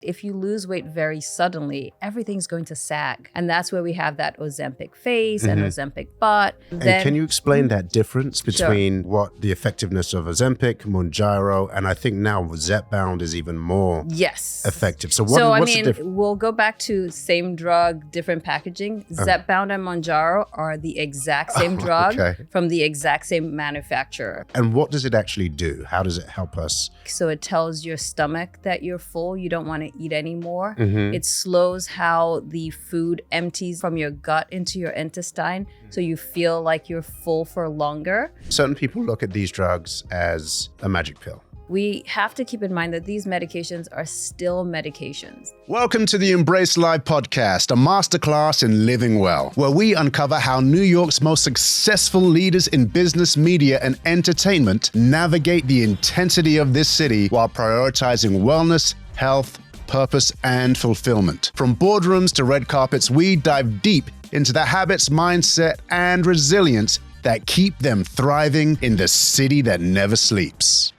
If you lose weight very suddenly, everything's going to sag. And that's where we have that Ozempic face and Ozempic butt. And can you explain that difference between what the effectiveness of Ozempic, Mounjaro, and I think now Zepbound is even more effective. So what's the difference? We'll go back to same drug, different packaging. Zepbound and Mounjaro are the exact same drug from the exact same manufacturer. And what does it actually do? How does it help us? So it tells your stomach that you're full. You don't want to eat anymore. It slows how the food empties from your gut into your intestine, so you feel like you're full for longer. Certain people look at these drugs as a magic pill. We have to keep in mind that these medications are still medications. Welcome to the Embrace Life podcast, a masterclass in living well, where we uncover how New York's most successful leaders in business, media, and entertainment navigate the intensity of this city while prioritizing wellness, health, purpose, and fulfillment. From boardrooms to red carpets, we dive deep into the habits, mindset, and resilience that keep them thriving in the city that never sleeps.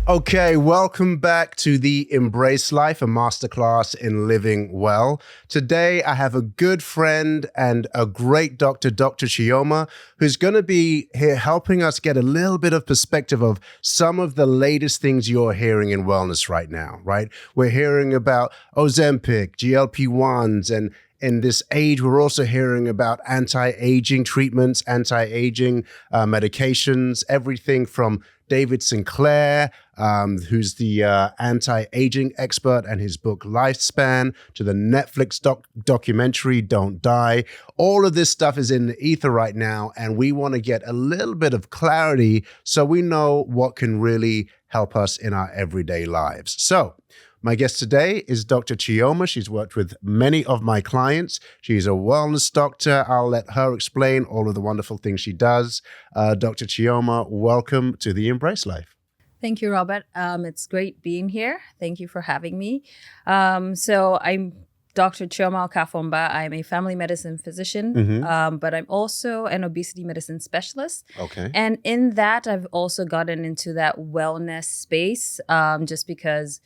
Okay, welcome back to the Embrace Life, a masterclass in living well. Today, I have a good friend and a great doctor, Dr. Chioma, who's going to be here helping us get a little bit of perspective of some of the latest things you're hearing in wellness right now, right? We're hearing about Ozempic, GLP-1s, and in this age, we're also hearing about anti-aging treatments, anti-aging medications, everything from David Sinclair, who's the anti-aging expert, and his book Lifespan, to the Netflix documentary Don't Die. All of this stuff is in the ether right now, and we want to get a little bit of clarity so we know what can really help us in our everyday lives. So, my guest today is Dr. Chioma. She's worked with many of my clients. She's a wellness doctor. I'll let her explain all of the wonderful things she does. Dr. Chioma, welcome to the Embrace Life. Thank you, Robert. It's great being here. Thank you for having me. So I'm Dr. Chioma Okafomba. I'm a family medicine physician, but I'm also an obesity medicine specialist. Okay. And in that, I've also gotten into that wellness space just because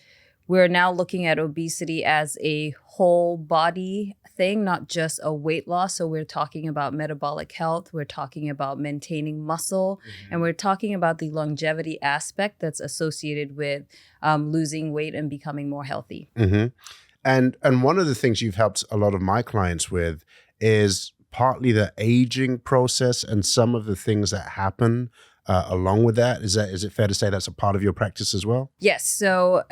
we're now looking at obesity as a whole body thing, not just a weight loss. So we're talking about metabolic health, we're talking about maintaining muscle, and we're talking about the longevity aspect that's associated with losing weight and becoming more healthy. And one of the things you've helped a lot of my clients with is partly the aging process and some of the things that happen along with that. Is it fair to say that's a part of your practice as well? Yes. So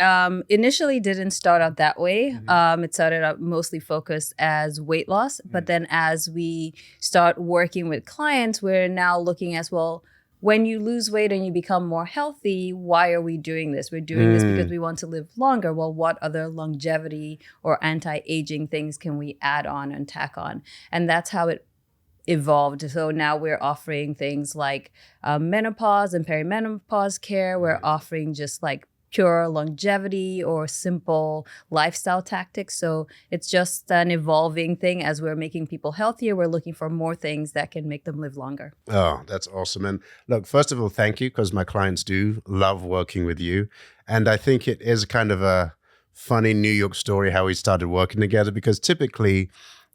initially didn't start out that way. It started out mostly focused as weight loss. But then as we start working with clients, we're now looking as well, when you lose weight and you become more healthy, why are we doing this? We're doing this because we want to live longer. Well, what other longevity or anti-aging things can we add on and tack on? And that's how it evolved. So now we're offering things like menopause and perimenopause care. We're offering just like pure longevity or simple lifestyle tactics. So it's just an evolving thing. As we're making people healthier, we're looking for more things that can make them live longer. Oh, that's awesome. And look, first of all, thank you, because my clients do love working with you. And I think it is kind of a funny New York story how we started working together, because typically,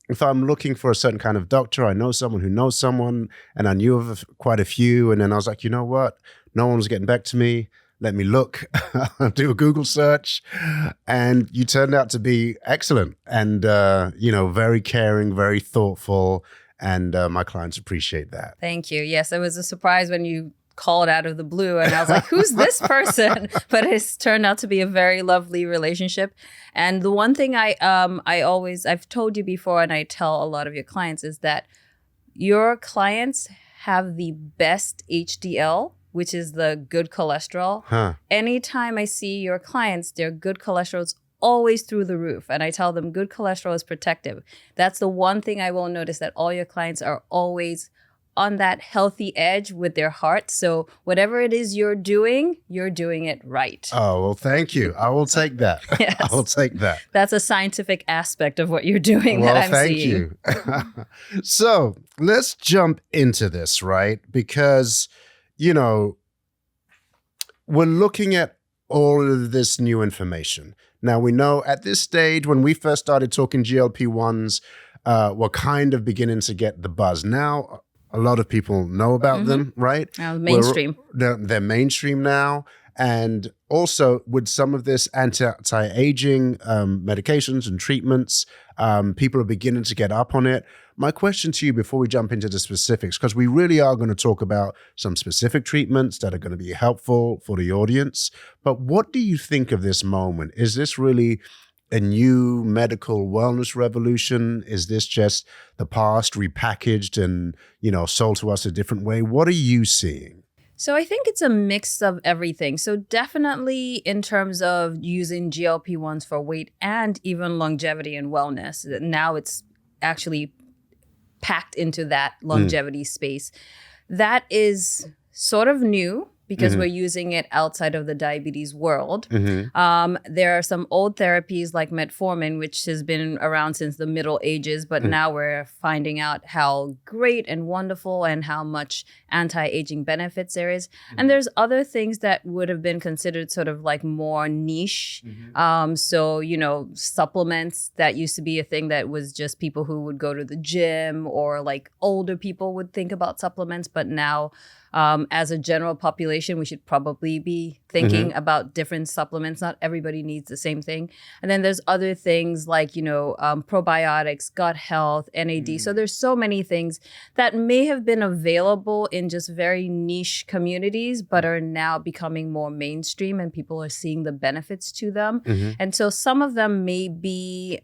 if I'm looking for a certain kind of doctor, I know someone who knows someone, and I knew of quite a few. And then I was like, you know what? No one was getting back to me. Let me look, do a Google search. And you turned out to be excellent and, very caring, very thoughtful. And my clients appreciate that. Thank you. Yes, it was a surprise when you called out of the blue, and I was like, who's this person? But it's turned out to be a very lovely relationship. And the one thing I've told you before, and I tell a lot of your clients, is that your clients have the best HDL, which is the good cholesterol. Anytime I see your clients, their good cholesterol is always through the roof. And I tell them good cholesterol is protective. That's the one thing I will notice, that all your clients are always on that healthy edge with their heart. So whatever it is you're doing it right. Oh, well, thank you. I will take that. Yes. I will take that. That's a scientific aspect of what you're doing that I'm seeing. Thank you. So let's jump into this, right? Because, we're looking at all of this new information. Now, we know at this stage, when we first started talking GLP-1s, we're kind of beginning to get the buzz. Now, a lot of people know about them, right? Mainstream. They're mainstream now. And also with some of this anti-aging medications and treatments, people are beginning to get up on it. My question to you before we jump into the specifics, because we really are going to talk about some specific treatments that are going to be helpful for the audience. But what do you think of this moment? Is this really a new medical wellness revolution? Is this just the past repackaged and, sold to us a different way? What are you seeing? So I think it's a mix of everything. So definitely in terms of using GLP-1s for weight and even longevity and wellness, now it's actually packed into that longevity space. That is sort of new because we're using it outside of the diabetes world. There are some old therapies like Metformin, which has been around since the Middle Ages, but now we're finding out how great and wonderful and how much anti-aging benefits there is. And there's other things that would have been considered sort of like more niche. So, supplements that used to be a thing that was just people who would go to the gym or like older people would think about supplements, but now as a general population, we should probably be thinking about different supplements. Not everybody needs the same thing. And then there's other things like, probiotics, gut health, NAD. So there's so many things that may have been available in just very niche communities, but are now becoming more mainstream and people are seeing the benefits to them. And so some of them may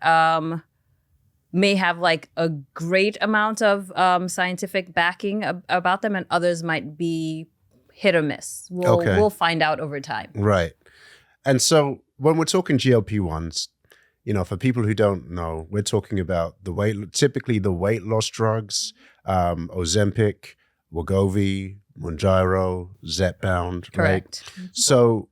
have like a great amount of scientific backing about them, and others might be hit or miss. We'll find out over time. Right. And so when we're talking GLP-1s, for people who don't know, we're talking about typically the weight loss drugs, Ozempic, Wegovy, Mounjaro, Zepbound. Correct. Right? So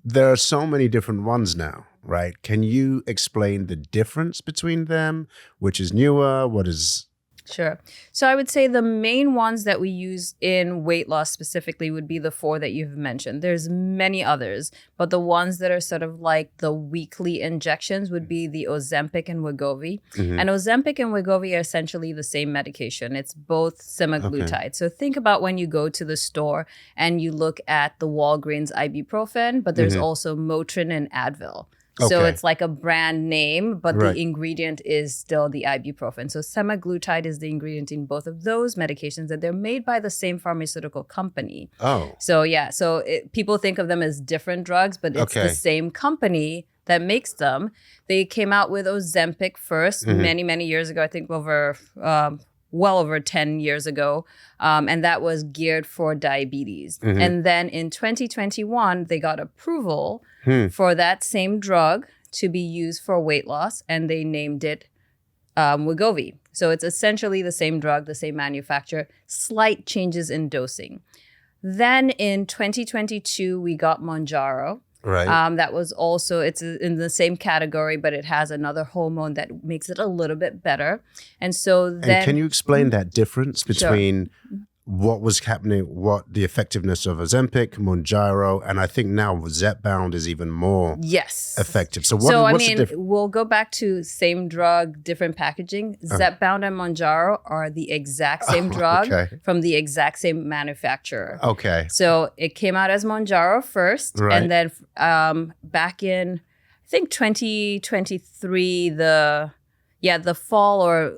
there are so many different ones now. Right. Can you explain the difference between them? Which is newer? What is... Sure. So I would say the main ones that we use in weight loss specifically would be the 4 that you've mentioned. There's many others, but the ones that are sort of like the weekly injections would be the Ozempic and Wegovy. And Ozempic and Wegovy are essentially the same medication. It's both semaglutide. So think about when you go to the store and you look at the Walgreens ibuprofen, but there's also Motrin and Advil. So it's like a brand name, but the ingredient is still the ibuprofen. So semaglutide is the ingredient in both of those medications, and they're made by the same pharmaceutical company. Oh. So people think of them as different drugs, but it's the same company that makes them. They came out with Ozempic first many, many years ago, I think well over 10 years ago. And that was geared for diabetes. And then in 2021, they got approval for that same drug to be used for weight loss, and they named it Wegovy. So it's essentially the same drug, the same manufacturer, slight changes in dosing. Then in 2022, we got Mounjaro. Right. That was also, it's in the same category, but it has another hormone that makes it a little bit better. And so then... And can you explain that difference between what was happening, what the effectiveness of Ozempic, Mounjaro, and I think now Zepbound is even more effective. So what's the difference? We'll go back to same drug, different packaging. Zepbound and Mounjaro are the exact same drug from the exact same manufacturer. Okay. So it came out as Mounjaro first, and then back in, I think 2023, the fall of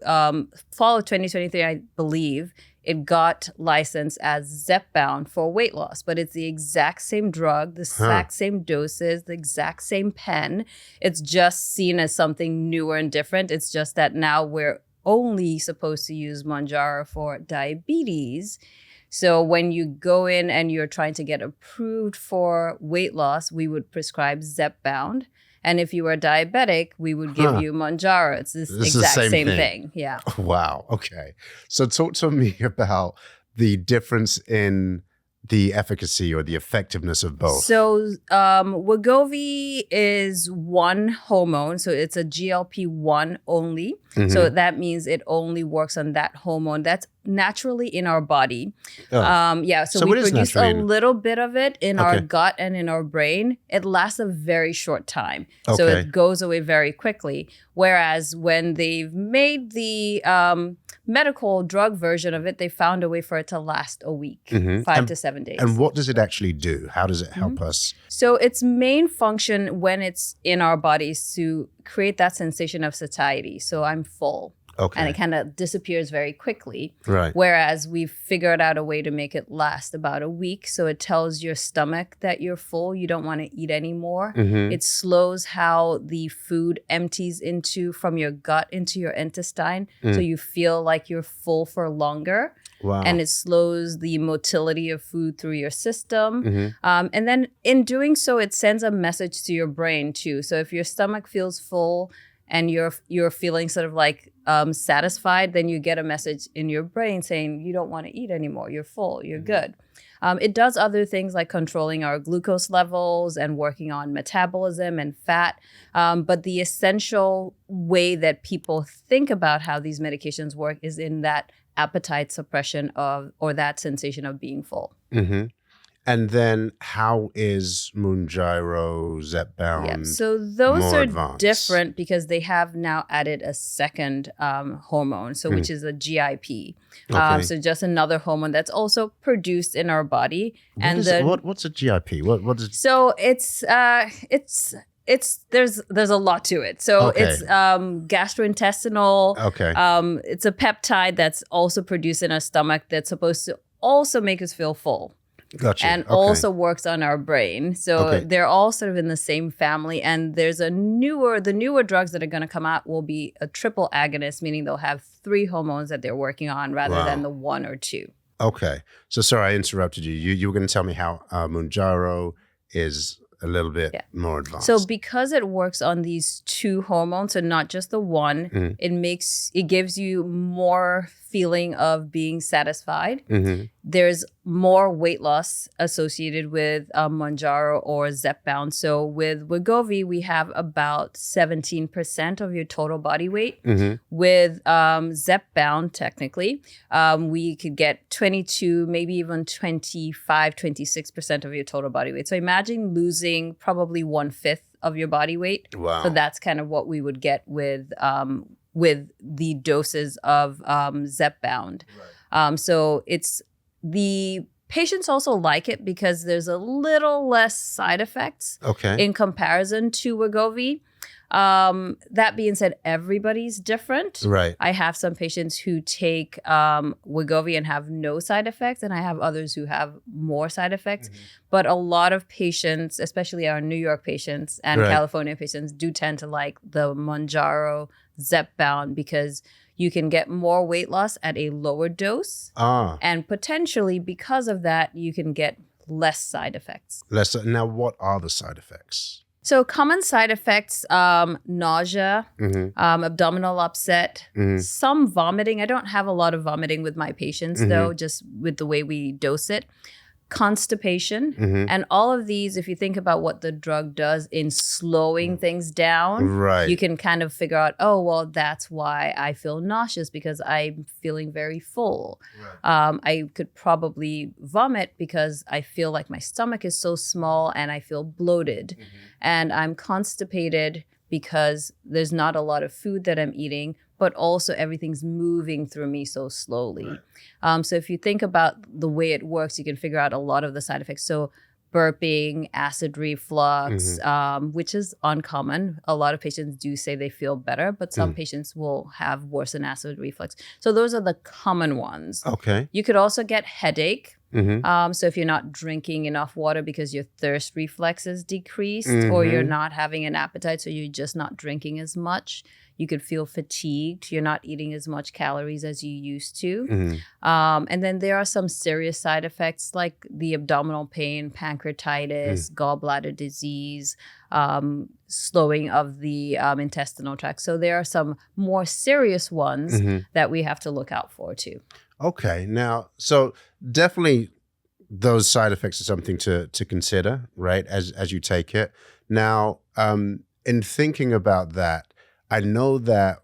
2023, I believe, it got licensed as Zepbound for weight loss, but it's the exact same drug, the exact same doses, the exact same pen. It's just seen as something newer and different. It's just that now we're only supposed to use Mounjaro for diabetes. So when you go in and you're trying to get approved for weight loss, we would prescribe Zepbound. And if you were diabetic, we would give you Mounjaro. It's this exact same thing. Yeah. Wow. Okay. So talk to me about the difference in the efficacy or the effectiveness of both? So Wegovy is one hormone, so it's a GLP-1 only. So that means it only works on that hormone that's naturally in our body. So we produce a little bit of it in our gut and in our brain. It lasts a very short time, so it goes away very quickly. Whereas when they've made the medical drug version of it, they found a way for it to last a week, 5 to 7 days. And what does it actually do? How does it help us? So its main function when it's in our bodies to create that sensation of satiety. So I'm full. Okay. And it kind of disappears very quickly. Right. Whereas we've figured out a way to make it last about a week. So it tells your stomach that you're full. You don't want to eat anymore. It slows how the food empties from your gut into your intestine. So you feel like you're full for longer. Wow. And it slows the motility of food through your system. And then in doing so, it sends a message to your brain too. So if your stomach feels full and you're feeling sort of like satisfied, then you get a message in your brain saying you don't want to eat anymore. You're full. You're good. It does other things like controlling our glucose levels and working on metabolism and fat. But the essential way that people think about how these medications work is in that appetite suppression or that sensation of being full. And then how is Mounjaro, Zepbound? Yeah, so those more are advanced? different because they have now added a second hormone, so which is a GIP. So just another hormone that's also produced in our body. What's a GIP? What is? So it's there's a lot to it. So it's gastrointestinal. It's a peptide that's also produced in our stomach that's supposed to also make us feel full. Gotcha. And also works on our brain. So they're all sort of in the same family. And there's the newer drugs that are going to come out will be a triple agonist, meaning they'll have 3 hormones that they're working on rather than the 1 or 2. Okay. So sorry, I interrupted you. You were going to tell me how Mounjaro is a little bit more advanced. So because it works on these 2 hormones and not just the 1, it gives you more feeling of being satisfied. There's more weight loss associated with Mounjaro or Zepbound. So with Wegovy, we have about 17% of your total body weight. With Zepbound, technically, we could get 22, maybe even 25, 26% of your total body weight. So imagine losing probably 1/5 of your body weight. Wow. So that's kind of what we would get with the doses of Zepbound. So it's the patients also like it because there's a little less side effects in comparison to Wegovy. That being said, everybody's different. Right. I have some patients who take Wegovy and have no side effects, and I have others who have more side effects. But a lot of patients, especially our New York patients and California patients, do tend to like the Mounjaro Zepbound because you can get more weight loss at a lower dose. And potentially because of that, you can get less side effects. Now, what are the side effects? So common side effects, nausea, abdominal upset, some vomiting. I don't have a lot of vomiting with my patients though, just with the way we dose it. Constipation. And all of these, if you think about what the drug does in slowing things down, you can kind of figure out, oh, well, that's why I feel nauseous because I'm feeling very full. I could probably vomit because I feel like my stomach is so small and I feel bloated. And I'm constipated because there's not a lot of food that I'm eating, but also everything's moving through me so slowly. So if you think about the way it works, you can figure out a lot of the side effects. So burping, acid reflux, which is uncommon. A lot of patients do say they feel better, but some patients will have worsened acid reflux. So those are the common ones. You could also get headache. So if you're not drinking enough water because your thirst reflex is decreased or you're not having an appetite, so you're just not drinking as much, you could feel fatigued. You're not eating as much calories as you used to. And then there are some serious side effects like the abdominal pain, pancreatitis, gallbladder disease, slowing of the intestinal tract. So there are some more serious ones that we have to look out for too. Okay. Now, so definitely those side effects are something to consider, right? As you take it. Now, in thinking about that, I know that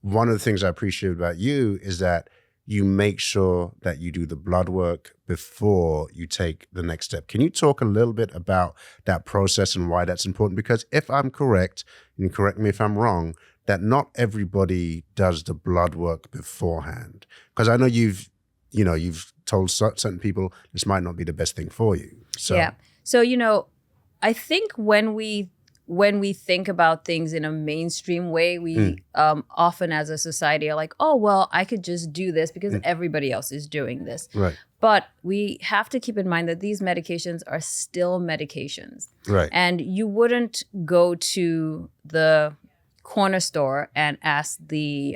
one of the things I appreciate about you is that you make sure that you do the blood work before you take the next step. Can you talk a little bit about that process and why that's important? Because if I'm correct, and correct me if I'm wrong, that not everybody does the blood work beforehand. Because I know you've told certain people this might not be the best thing for you. So. Yeah. So, I think when we think about things in a mainstream way, we often as a society are like, oh, well, I could just do this because everybody else is doing this. Right. But we have to keep in mind that these medications are still medications. Right. And you wouldn't go to the corner store and ask the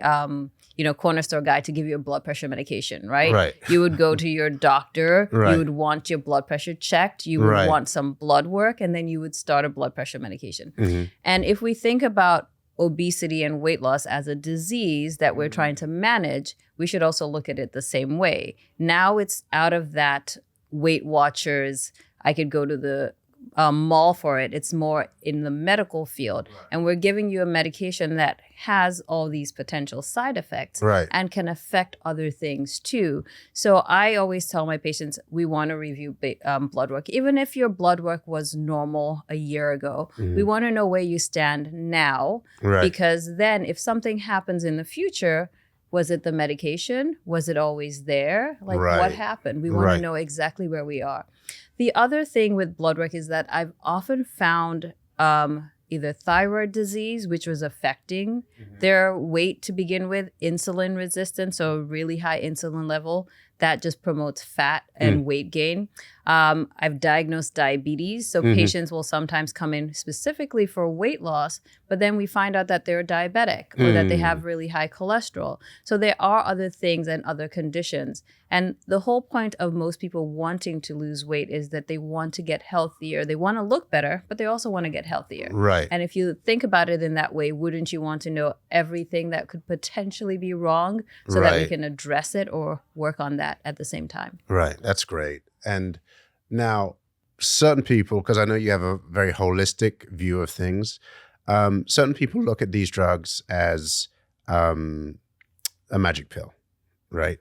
corner store guy to give you a blood pressure medication, right? Right. You would go to your doctor, Right. you would want your blood pressure checked, you would want some blood work, and then you would start a blood pressure medication. Mm-hmm. And if we think about obesity and weight loss as a disease that we're trying to manage, we should also look at it the same way. Now it's out of that Weight Watchers, I could go to the mall for it. It's more in the medical field. Right. And we're giving you a medication that has all these potential side effects and can affect other things too. So I always tell my patients, we want to review blood work. Even if your blood work was normal a year ago, we want to know where you stand now. Right. Because then if something happens in the future, was it the medication? Was it always there? Like what happened? We want to know exactly where we are. The other thing with blood work is that I've often found either thyroid disease, which was affecting their weight to begin with, insulin resistance, so a really high insulin level that just promotes fat and weight gain. I've diagnosed diabetes, so patients will sometimes come in specifically for weight loss, but then we find out that they're diabetic or that they have really high cholesterol. So there are other things and other conditions. And the whole point of most people wanting to lose weight is that they want to get healthier. They want to look better, but they also want to get healthier. Right. And if you think about it in that way, wouldn't you want to know everything that could potentially be wrong so that we can address it or work on that at the same time? Right. That's great. And now, certain people, because I know you have a very holistic view of things, certain people look at these drugs as a magic pill, right?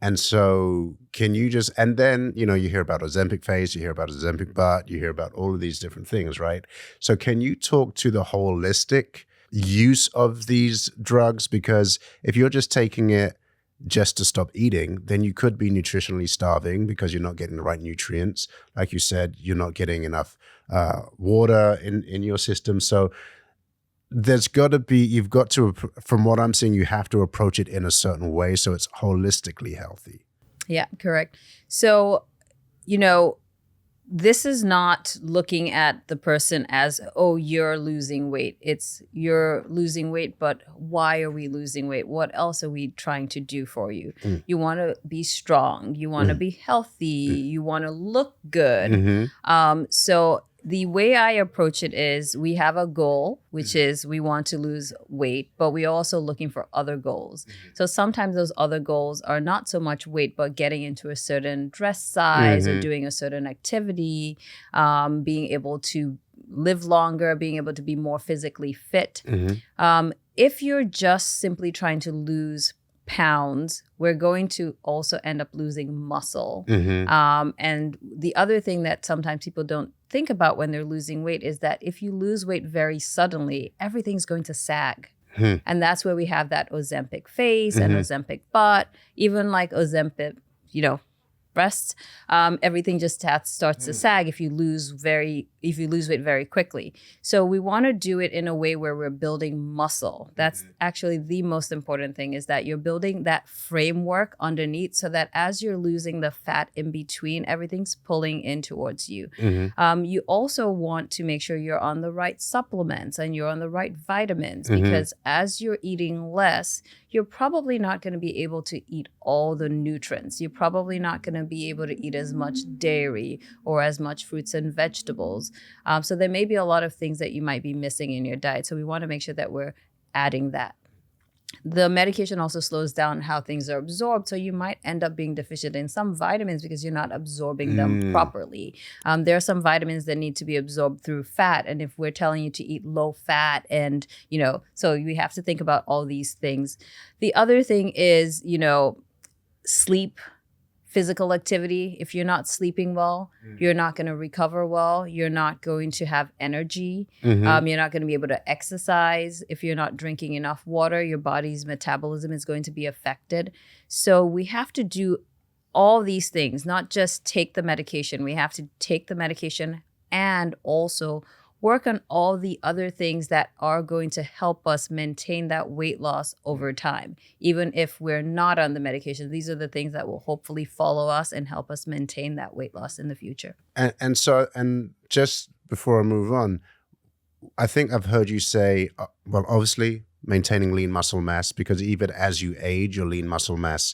And so can you just, and then, you hear about Ozempic face, you hear about Ozempic butt, you hear about all of these different things, right? So can you talk to the holistic use of these drugs? Because if you're just taking it just to stop eating, then you could be nutritionally starving because you're not getting the right nutrients. Like you said, you're not getting enough water in your system. So there's got to be, you've got to, from what I'm seeing, you have to approach it in a certain way so it's holistically healthy. Yeah, correct. So, this is not looking at the person as, oh, you're losing weight. It's you're losing weight, but why are we losing weight? What else are we trying to do for you? You want to be strong. You want to be healthy. You want to look good. So the way I approach it is we have a goal, which is we want to lose weight, but we're also looking for other goals. So sometimes those other goals are not so much weight, but getting into a certain dress size or doing a certain activity, being able to live longer, being able to be more physically fit. If you're just simply trying to lose pounds, we're going to also end up losing muscle. And the other thing that sometimes people don't think about when they're losing weight is that if you lose weight very suddenly, everything's going to sag. And that's where we have that Ozempic face and Ozempic butt, even like Ozempic, breasts, everything just starts to sag if you lose weight very quickly. So we want to do it in a way where we're building muscle. That's actually the most important thing, is that you're building that framework underneath so that as you're losing the fat in between, everything's pulling in towards you. You also want to make sure you're on the right supplements and you're on the right vitamins, because as you're eating less, you're probably not going to be able to eat all the nutrients. You're probably not going to be able to eat as much dairy or as much fruits and vegetables. So there may be a lot of things that you might be missing in your diet. So we want to make sure that we're adding that. the medication also slows down how things are absorbed. So you might end up being deficient in some vitamins because you're not absorbing them properly. There are some vitamins that need to be absorbed through fat. And if we're telling you to eat low fat and, so we have to think about all these things. The other thing is, sleep, physical activity. If you're not sleeping well, you're not going to recover well. You're not going to have energy. You're not going to be able to exercise. If you're not drinking enough water, your body's metabolism is going to be affected. So we have to do all these things, not just take the medication. We have to take the medication and also work on all the other things that are going to help us maintain that weight loss over time. Even if we're not on the medication, these are the things that will hopefully follow us and help us maintain that weight loss in the future. And just before I move on, I think I've heard you say, well, obviously maintaining lean muscle mass, because even as you age, your lean muscle mass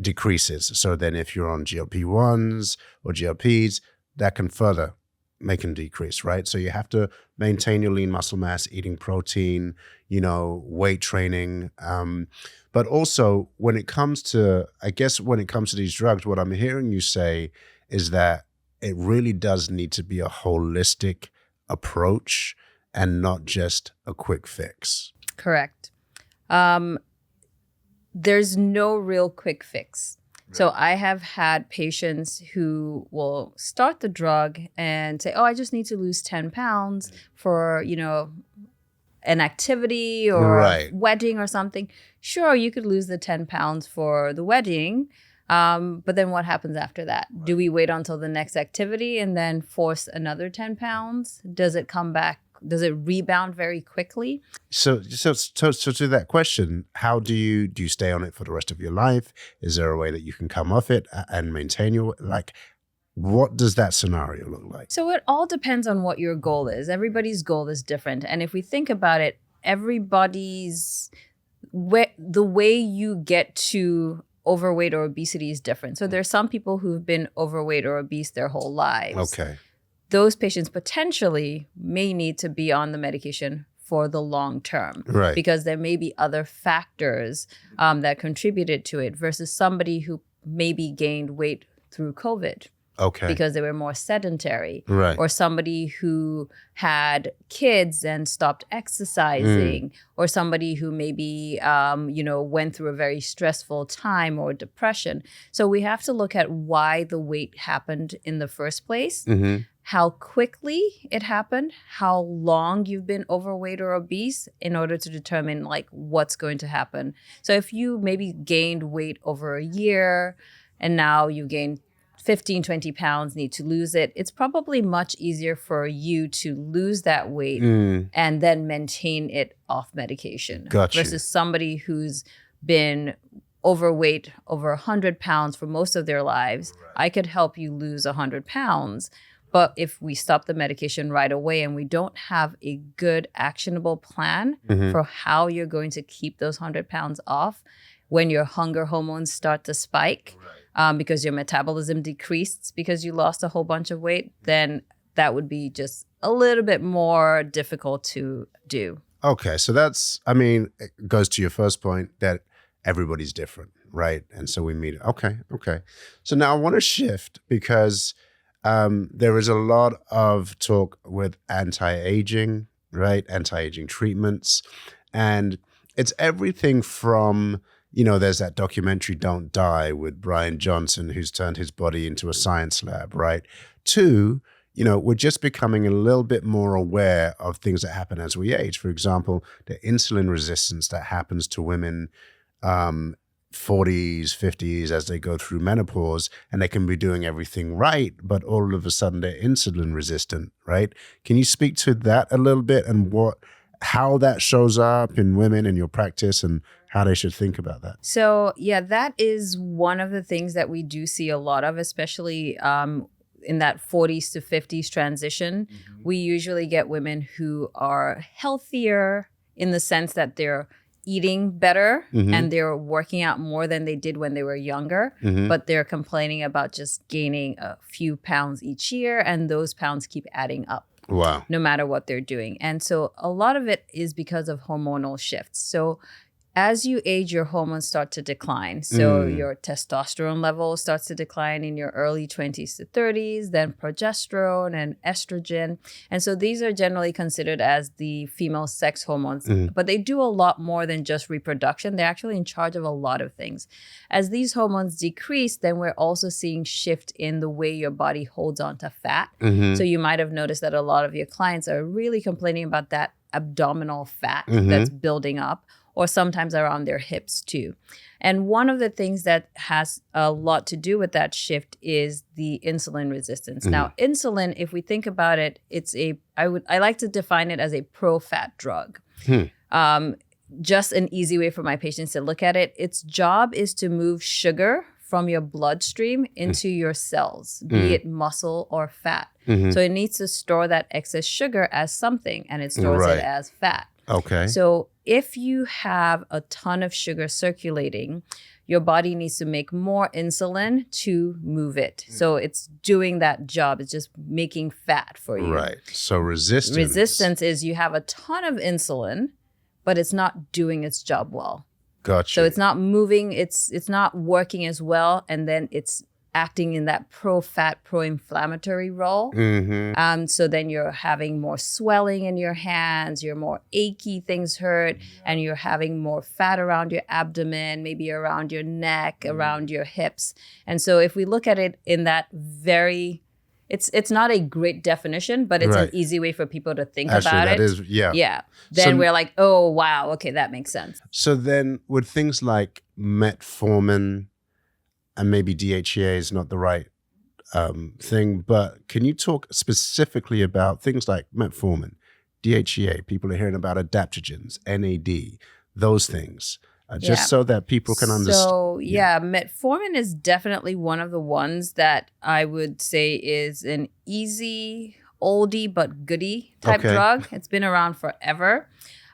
decreases. So then if you're on GLP-1s or GLPs, that can further make them decrease, right? So you have to maintain your lean muscle mass, eating protein, weight training. But also when it comes to these drugs, what I'm hearing you say is that it really does need to be a holistic approach and not just a quick fix. Correct. There's no real quick fix. So I have had patients who will start the drug and say, I just need to lose 10 pounds for, an activity or a wedding or something. Sure, you could lose the 10 pounds for the wedding. But then what happens after that? Right. Do we wait until the next activity and then force another 10 pounds? Does it come back? Does it rebound very quickly? So to that question, how do you stay on it for the rest of your life? Is there a way that you can come off it and maintain what does that scenario look like? So it all depends on what your goal is. Everybody's goal is different. And if we think about it, the way you get to overweight or obesity is different. So there's some people who've been overweight or obese their whole lives. Okay. Those patients potentially may need to be on the medication for the long term, right? Because there may be other factors that contributed to it versus somebody who maybe gained weight through COVID. Okay. Because they were more sedentary. Right. Or somebody who had kids and stopped exercising. Or somebody who maybe, went through a very stressful time or depression. So we have to look at why the weight happened in the first place, how quickly it happened, how long you've been overweight or obese in order to determine what's going to happen. So if you maybe gained weight over a year and now you gained 15, 20 pounds, need to lose it, it's probably much easier for you to lose that weight and then maintain it off medication. Gotcha. Versus somebody who's been overweight over 100 pounds for most of their lives. Right. I could help you lose 100 pounds. But if we stop the medication right away and we don't have a good actionable plan for how you're going to keep those 100 pounds off, when your hunger hormones start to spike, because your metabolism decreased because you lost a whole bunch of weight, then that would be just a little bit more difficult to do. Okay, so it goes to your first point that everybody's different, right? And so we meet. Okay. So now I want to shift because there is a lot of talk with anti-aging, right? Anti-aging treatments. And it's everything from, there's that documentary, Don't Die, with Brian Johnson, who's turned his body into a science lab, right? To, we're just becoming a little bit more aware of things that happen as we age. For example, the insulin resistance that happens to women 40s, 50s, as they go through menopause, and they can be doing everything right, but all of a sudden they're insulin resistant, right? Can you speak to that a little bit and how that shows up in women in your practice and how they should think about that? So yeah, that is one of the things that we do see a lot of, especially in that 40s to 50s transition. We usually get women who are healthier in the sense that they're eating better and they're working out more than they did when they were younger, but they're complaining about just gaining a few pounds each year, and those pounds keep adding up. Wow. No matter what they're doing. And so a lot of it is because of hormonal shifts. So as you age, your hormones start to decline. So your testosterone level starts to decline in your early 20s to 30s, then progesterone and estrogen. And so these are generally considered as the female sex hormones, but they do a lot more than just reproduction. They're actually in charge of a lot of things. As these hormones decrease, then we're also seeing shift in the way your body holds on to fat. So you might have noticed that a lot of your clients are really complaining about that abdominal fat that's building up, or sometimes around their hips too. And one of the things that has a lot to do with that shift is the insulin resistance. Now, insulin, if we think about it, I like to define it as a pro-fat drug. Just an easy way for my patients to look at it. Its job is to move sugar from your bloodstream into your cells, be it muscle or fat. So it needs to store that excess sugar as something, and it stores it as fat. Okay. So if you have a ton of sugar circulating, your body needs to make more insulin to move it. So it's doing that job. It's just making fat for you. Right. So resistance. Resistance is you have a ton of insulin, but it's not doing its job well. Gotcha. So it's not moving, it's not working as well, and then it's acting in that pro-fat, pro-inflammatory role. So then you're having more swelling in your hands, you're more achy, things hurt, and you're having more fat around your abdomen, maybe around your neck, around your hips. And so if we look at it in that very, it's not a great definition, but it's an easy way for people to think about it. Is, yeah. Yeah. Then we're like, oh, wow, okay, that makes sense. So then with things like metformin, and maybe DHEA is not the right thing, but can you talk specifically about things like metformin, DHEA? People are hearing about adaptogens, NAD, those things, just so that people can understand. So metformin is definitely one of the ones that I would say is an easy, oldie but goodie type drug. It's been around forever.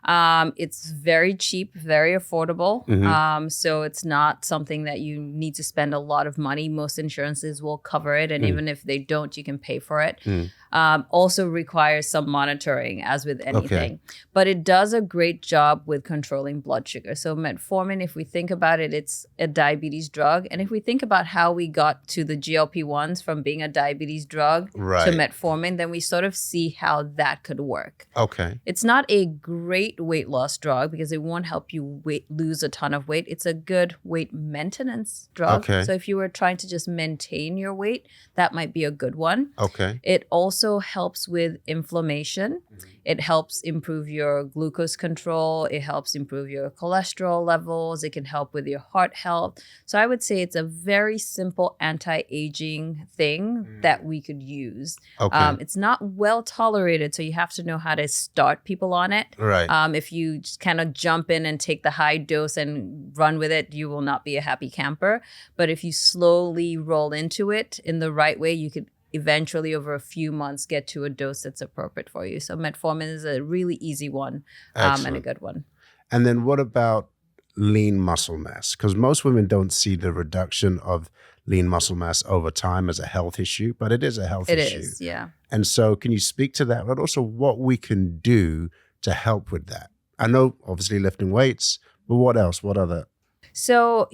It's very cheap, very affordable. So it's not something that you need to spend a lot of money. Most insurances will cover it. And even if they don't, you can pay for it. Also requires some monitoring, as with anything. But it does a great job with controlling blood sugar. So metformin, if we think about it, it's a diabetes drug. And if we think about how we got to the GLP-1s from being a diabetes drug to metformin, then we sort of see how that could work. It's not a great weight loss drug because it won't help you lose a ton of weight. It's a good weight maintenance drug. So if you were trying to just maintain your weight, that might be a good one. It also helps with inflammation. It helps improve your glucose control. It helps improve your cholesterol levels. It can help with your heart health. So I would say it's a very simple anti-aging thing that we could use. It's not well tolerated, so you have to know how to start people on it. If you just kind of jump in and take the high dose and run with it, you will not be a happy camper. But if you slowly roll into it in the right way, you could eventually over a few months get to a dose that's appropriate for you. So metformin is a really easy one and a good one. And then what about lean muscle mass? Because most women don't see the reduction of lean muscle mass over time as a health issue, but it is a health issue. It is, yeah. And so can you speak to that, but also what we can do to help with that? I know obviously lifting weights, but what else? What other? So,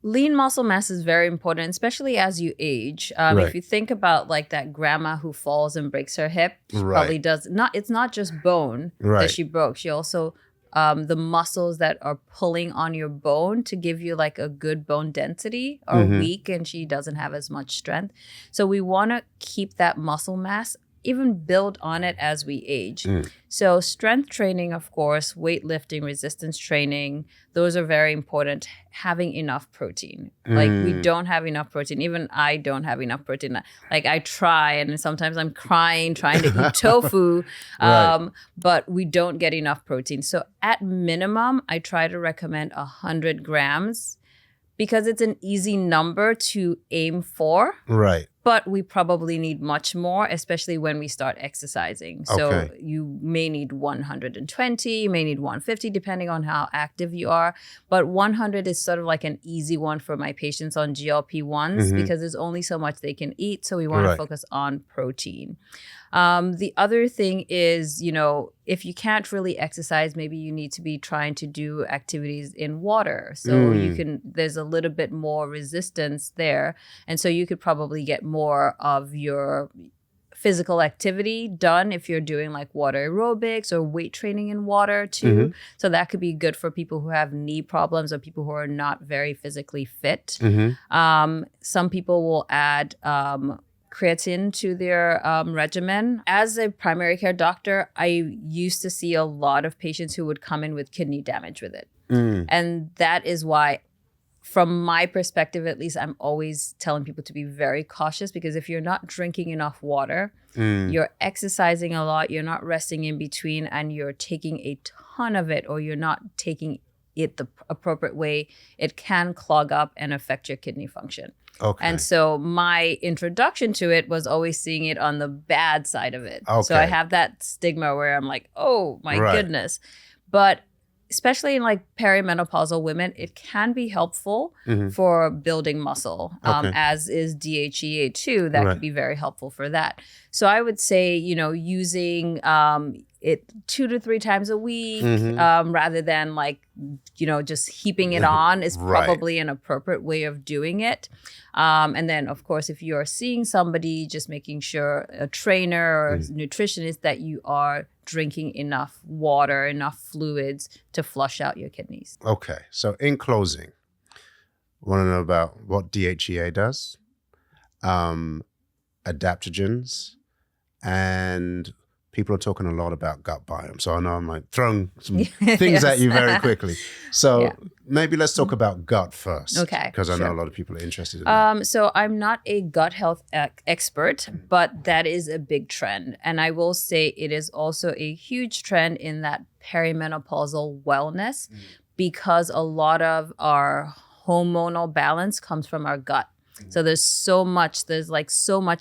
lean muscle mass is very important, especially as you age. If you think about like that grandma who falls and breaks her hip, she probably does not. It's not just bone that she broke. She also the muscles that are pulling on your bone to give you like a good bone density are weak, and she doesn't have as much strength. So we want to keep that muscle mass, even build on it as we age. So strength training, of course, weightlifting, resistance training, those are very important. Having enough protein. Like we don't have enough protein. Even I don't have enough protein. Like I try, and sometimes I'm crying trying to eat tofu, but we don't get enough protein. So at minimum, I try to recommend 100 grams because it's an easy number to aim for. But we probably need much more, especially when we start exercising. So you may need 120, you may need 150, depending on how active you are. But 100 is sort of like an easy one for my patients on GLP-1s because there's only so much they can eat. So we want to focus on protein. The other thing is, if you can't really exercise, maybe you need to be trying to do activities in water. So there's a little bit more resistance there. And so you could probably get more of your physical activity done if you're doing like water aerobics or weight training in water too. So that could be good for people who have knee problems or people who are not very physically fit. Some people will add creatine to their regimen. As a primary care doctor, I used to see a lot of patients who would come in with kidney damage with it. And that is why, from my perspective, at least, I'm always telling people to be very cautious, because if you're not drinking enough water, you're exercising a lot, you're not resting in between, and you're taking a ton of it, or you're not taking it the appropriate way, it can clog up and affect your kidney function. Okay. And so my introduction to it was always seeing it on the bad side of it. Okay. So I have that stigma where I'm like, oh my goodness. But especially in like perimenopausal women, it can be helpful for building muscle, as is DHEA too. That could be very helpful for that. So I would say, using it 2 to 3 times a week, rather than like, just heaping it on is probably an appropriate way of doing it. And then, of course, if you're seeing somebody, just making sure, a trainer or nutritionist, that you are drinking enough water, enough fluids to flush out your kidneys. Okay. So in closing, want to know about what DHEA does, adaptogens, and people are talking a lot about gut biome. So I know I'm like throwing some things at you very quickly. So maybe let's talk about gut first. Okay. Because I know a lot of people are interested in that. So I'm not a gut health expert, but that is a big trend. And I will say it is also a huge trend in that perimenopausal wellness, because a lot of our hormonal balance comes from our gut. So there's so much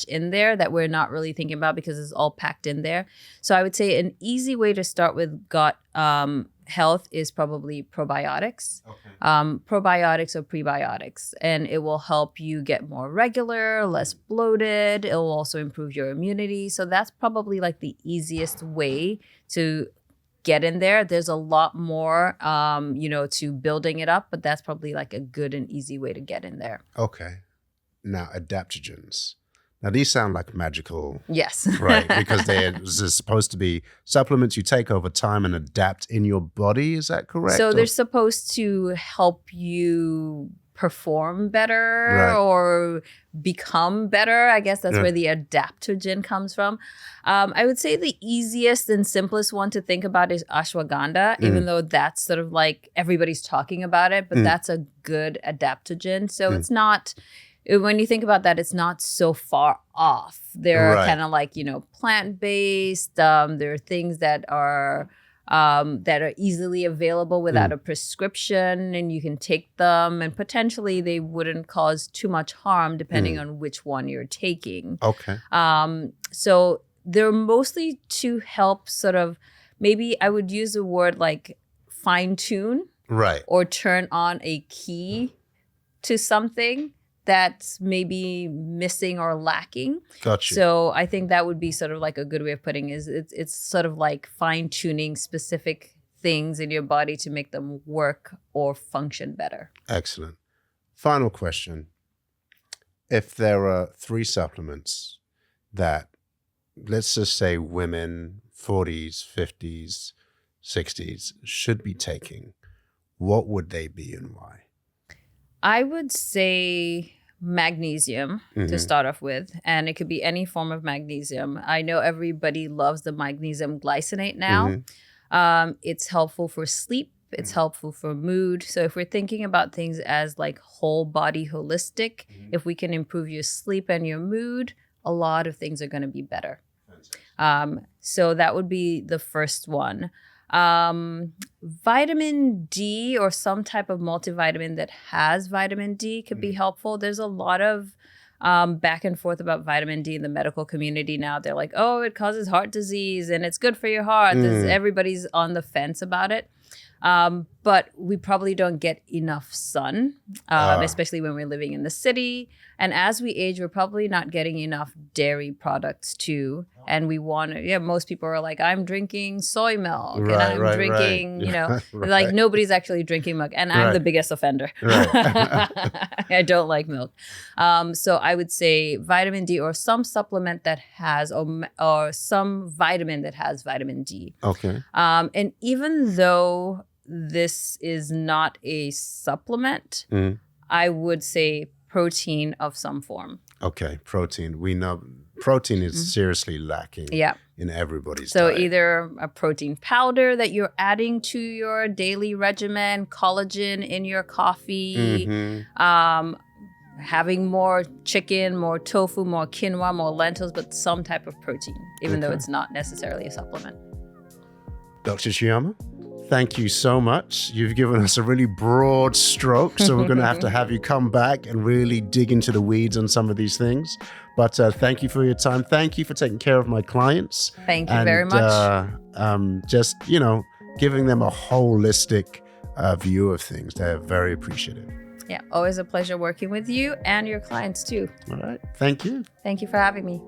in there that we're not really thinking about, because it's all packed in there. So I would say an easy way to start with gut health is probably probiotics, probiotics or prebiotics, and it will help you get more regular, less bloated. It will also improve your immunity. So that's probably like the easiest way to get in there. There's a lot more, to building it up, but that's probably like a good and easy way to get in there. Okay. Now, adaptogens. Now, these sound like magical. Yes. Right, because they're supposed to be supplements you take over time and adapt in your body. Is that correct? So they're supposed to help you perform better or become better. I guess that's where the adaptogen comes from. I would say the easiest and simplest one to think about is ashwagandha, even though that's sort of like everybody's talking about it, but that's a good adaptogen. So it's not... When you think about that, it's not so far off. They're kind of like, plant-based. There are things that are easily available without a prescription, and you can take them, and potentially they wouldn't cause too much harm depending on which one you're taking. Okay. So they're mostly to help sort of, maybe I would use the word like fine-tune, or turn on a key to something that's maybe missing or lacking. Gotcha. So I think that would be sort of like a good way of putting it, is it's sort of like fine-tuning specific things in your body to make them work or function better. Excellent. Final question. If there are 3 supplements that, let's just say, women 40s, 50s, 60s should be taking, what would they be and why? I would say magnesium to start off with, and it could be any form of magnesium. I know everybody loves the magnesium glycinate now. It's helpful for sleep. It's helpful for mood. So if we're thinking about things as like whole body holistic, if we can improve your sleep and your mood, a lot of things are going to be better. So that would be the first one. Vitamin D or some type of multivitamin that has vitamin D could be helpful. There's a lot of back and forth about vitamin D in the medical community now. They're like, oh, it causes heart disease and it's good for your heart. Everybody's on the fence about it. But we probably don't get enough sun, especially when we're living in the city. And as we age, we're probably not getting enough dairy products too. And we want to, most people are like, I'm drinking soy milk and I'm drinking, like nobody's actually drinking milk. And I'm the biggest offender. I don't like milk. So I would say vitamin D or some supplement that has, or some vitamin that has vitamin D. Okay. And even though this is not a supplement, I would say protein of some form. Okay, protein. We know protein is seriously lacking in everybody's diet. So either a protein powder that you're adding to your daily regimen, collagen in your coffee, having more chicken, more tofu, more quinoa, more lentils, but some type of protein, even though it's not necessarily a supplement. Dr. Chioma, thank you so much. You've given us a really broad stroke, so we're going to have you come back and really dig into the weeds on some of these things. But thank you for your time. Thank you for taking care of my clients. Thank you very much. Just, giving them a holistic view of things. They're very appreciative. Yeah, always a pleasure working with you and your clients too. All right. Thank you. Thank you for having me.